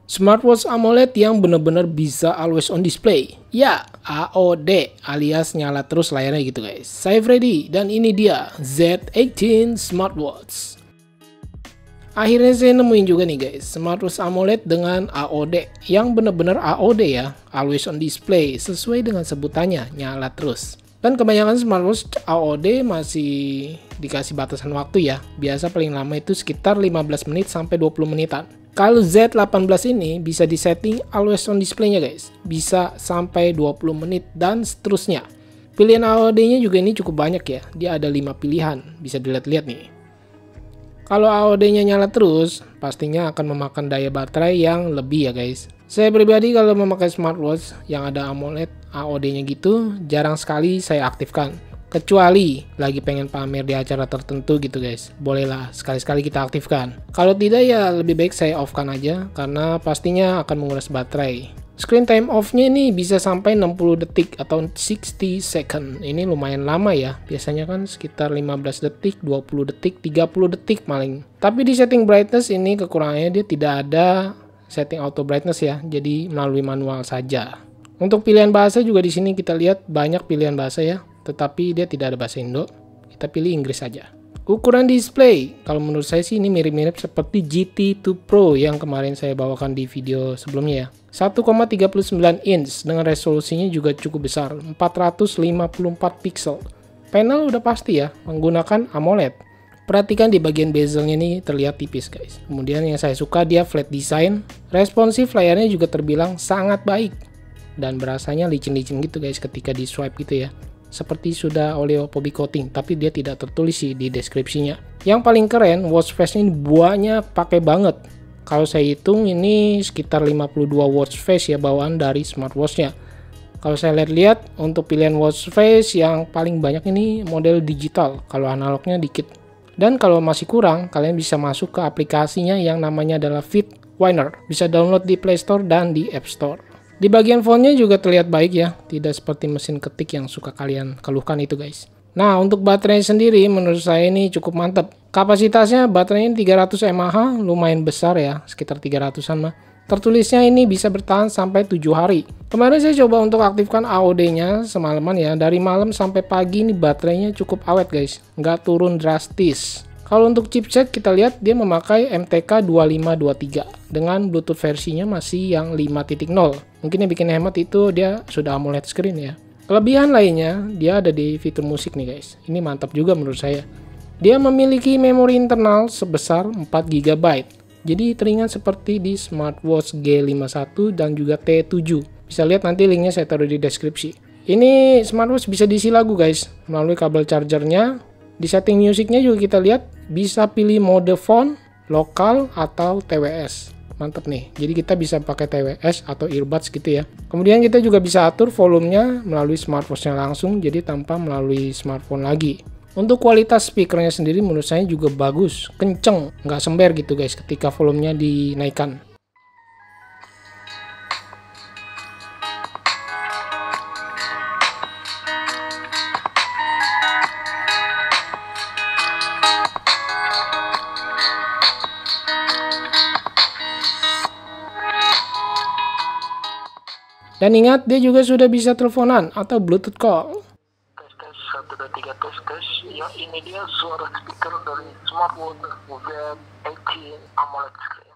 Smartwatch AMOLED yang benar-benar bisa always on display. Ya, AOD alias nyala terus layarnya gitu guys. Saya Freddy dan ini dia Z18 Smartwatch. Akhirnya saya nemuin juga nih guys, smartwatch AMOLED dengan AOD yang benar-benar AOD ya, always on display, sesuai dengan sebutannya, nyala terus. Dan kebanyakan smartwatch AOD masih dikasih batasan waktu ya, biasa paling lama itu sekitar 15 menit sampai 20 menitan. Kalau Z18 ini bisa disetting always on display-nya guys, bisa sampai 20 menit dan seterusnya. Pilihan AOD-nya juga ini cukup banyak ya, dia ada 5 pilihan, bisa dilihat-lihat nih. Kalau AOD-nya nyala terus, pastinya akan memakan daya baterai yang lebih ya guys. Saya pribadi kalau memakai smartwatch yang ada AMOLED AOD-nya gitu, jarang sekali saya aktifkan. Kecuali lagi pengen pamer di acara tertentu gitu guys, bolehlah sekali-sekali kita aktifkan. Kalau tidak ya lebih baik saya off-kan aja, karena pastinya akan menguras baterai. Screen time off-nya ini bisa sampai 60 detik atau 60 second. Ini lumayan lama ya, biasanya kan sekitar 15 detik, 20 detik, 30 detik paling. Tapi di setting brightness ini kekurangannya dia tidak ada setting auto brightness ya, jadi melalui manual saja. Untuk pilihan bahasa juga di sini kita lihat banyak pilihan bahasa ya, tetapi dia tidak ada bahasa Indo, kita pilih Inggris saja. Ukuran display, kalau menurut saya sih ini mirip-mirip seperti GT2 Pro yang kemarin saya bawakan di video sebelumnya ya. 1,39 inch dengan resolusinya juga cukup besar, 454 pixel. Panel udah pasti ya, menggunakan AMOLED. Perhatikan di bagian bezelnya ini terlihat tipis guys. Kemudian yang saya suka dia flat design, responsif layarnya juga terbilang sangat baik. Dan berasanya licin-licin gitu guys ketika di swipe gitu ya. Seperti sudah oleophobic coating, tapi dia tidak tertulis sih di deskripsinya. Yang paling keren, watch face ini buahnya pakai banget. Kalau saya hitung ini sekitar 52 watch face ya bawaan dari smartwatchnya. Kalau saya lihat-lihat untuk pilihan watch face yang paling banyak ini model digital, kalau analognya dikit. Dan kalau masih kurang, kalian bisa masuk ke aplikasinya yang namanya adalah Fitwiner. Bisa download di Play Store dan di App Store. Di bagian fontnya juga terlihat baik ya, tidak seperti mesin ketik yang suka kalian keluhkan itu guys. Nah untuk baterai sendiri menurut saya ini cukup mantap. Kapasitasnya baterainya 300 mAh, lumayan besar ya, sekitar 300an mah. Tertulisnya ini bisa bertahan sampai 7 hari. Kemarin saya coba untuk aktifkan AOD-nya semalaman ya, dari malam sampai pagi ini baterainya cukup awet guys, nggak turun drastis. Kalau untuk chipset kita lihat dia memakai MTK 2523 dengan Bluetooth versinya masih yang 5.0. Mungkin yang bikin hemat itu dia sudah AMOLED screen ya. Kelebihan lainnya dia ada di fitur musik nih guys. Ini mantap juga menurut saya. Dia memiliki memori internal sebesar 4 GB. Jadi teringat seperti di smartwatch G51 dan juga T7. Bisa lihat nanti linknya saya taruh di deskripsi. Ini smartwatch bisa diisi lagu guys melalui kabel chargernya. Di setting musiknya juga kita lihat bisa pilih mode phone, lokal, atau TWS. Mantap nih, jadi kita bisa pakai TWS atau earbuds gitu ya. Kemudian kita juga bisa atur volumenya melalui smartwatch-nya langsung, jadi tanpa melalui smartphone lagi. Untuk kualitas speakernya sendiri menurut saya juga bagus, kenceng, nggak sember gitu guys ketika volumenya dinaikkan. Dan ingat, dia juga sudah bisa teleponan atau Bluetooth call. Tes 1 2 3 tes. Ya ini dia suara speaker dari smartwatch Z18 AMOLED screen.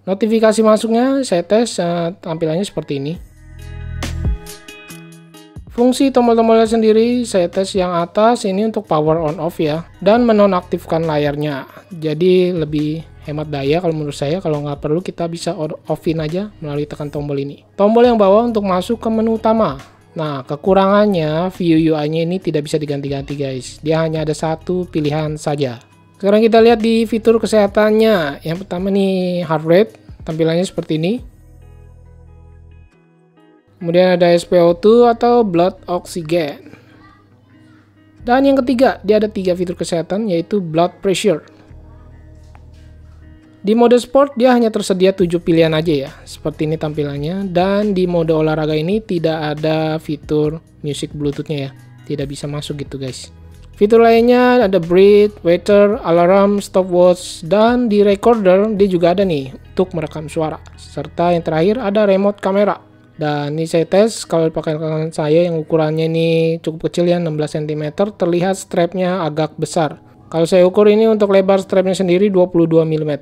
Notifikasi masuknya saya tes, tampilannya seperti ini. Fungsi tombol-tombolnya sendiri saya tes yang atas ini untuk power on off ya, dan menonaktifkan layarnya. Jadi lebih hemat daya kalau menurut saya. Kalau nggak perlu kita bisa offin aja melalui tekan tombol ini. Tombol yang bawah untuk masuk ke menu utama. Nah kekurangannya view UI-nya ini tidak bisa diganti-ganti guys. Dia hanya ada satu pilihan saja. Sekarang kita lihat di fitur kesehatannya. Yang pertama nih heart rate, tampilannya seperti ini. Kemudian ada SpO2 atau blood oxygen. Dan yang ketiga, dia ada 3 fitur kesehatan yaitu blood pressure. Di mode sport dia hanya tersedia 7 pilihan aja ya, seperti ini tampilannya. Dan di mode olahraga ini tidak ada fitur music bluetoothnya ya, tidak bisa masuk gitu guys. Fitur lainnya ada breathe, weather, alarm, stopwatch, dan di recorder dia juga ada nih untuk merekam suara. Serta yang terakhir ada remote kamera. Dan ini saya tes kalau pakai tangan saya yang ukurannya ini cukup kecil ya, 16 cm, terlihat strapnya agak besar. Kalau saya ukur ini untuk lebar strapnya sendiri 22 mm.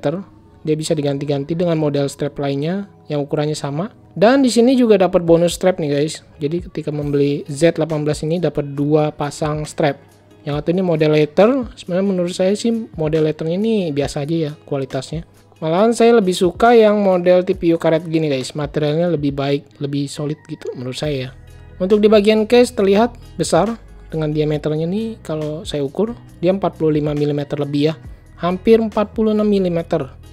Dia bisa diganti-ganti dengan model strap lainnya yang ukurannya sama. Dan di sini juga dapat bonus strap nih guys. Jadi ketika membeli Z18 ini dapat 2 pasang strap. Yang satu ini model leather. Sebenarnya menurut saya sih model leathernya ini biasa aja ya kualitasnya. Malahan saya lebih suka yang model TPU karet gini guys. Materialnya lebih baik, lebih solid gitu menurut saya. Untuk di bagian case terlihat besar dengan diameternya nih kalau saya ukur dia 45 mm lebih ya. Hampir 46 mm.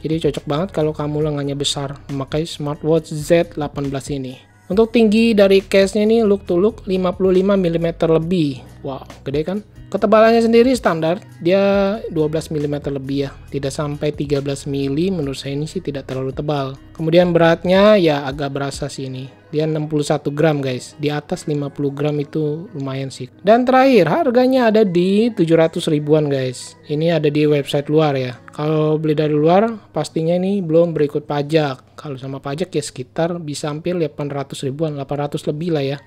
Jadi cocok banget kalau kamu lengannya besar memakai smartwatch Z18 ini. Untuk tinggi dari case-nya ini look to look 55 mm lebih. Wow, gede kan? Ketebalannya sendiri standar, dia 12 mm lebih ya, tidak sampai 13 mm, menurut saya ini sih tidak terlalu tebal. Kemudian beratnya ya agak berasa sih ini, dia 61 gram guys, di atas 50 gram itu lumayan sih. Dan terakhir harganya ada di 700 ribuan guys, ini ada di website luar ya. Kalau beli dari luar pastinya ini belum berikut pajak, kalau sama pajak ya sekitar bisa hampir 800 ribuan, 800 lebih lah ya.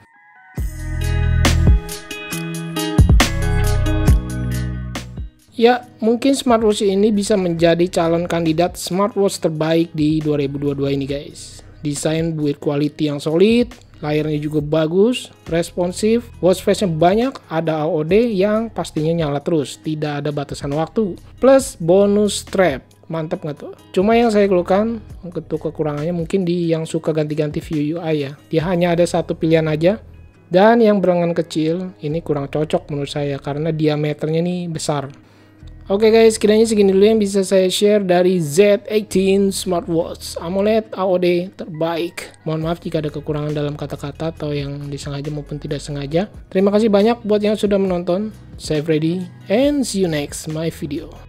Ya, mungkin smartwatch ini bisa menjadi calon kandidat smartwatch terbaik di 2022 ini guys. Desain build quality yang solid, layarnya juga bagus, responsif, watch face-nya banyak, ada AOD yang pastinya nyala terus, tidak ada batasan waktu. Plus bonus strap, mantap nggak tuh? Cuma yang saya keluhkan, untuk kekurangannya mungkin di yang suka ganti-ganti view UI ya. Dia hanya ada satu pilihan aja. Dan yang berangan kecil, ini kurang cocok menurut saya karena diameternya nih besar. Oke guys, kiranya segini dulu yang bisa saya share dari Z18 Smartwatch AMOLED AOD terbaik. Mohon maaf jika ada kekurangan dalam kata-kata atau yang disengaja maupun tidak sengaja. Terima kasih banyak buat yang sudah menonton. Saya Freddy and see you next my video.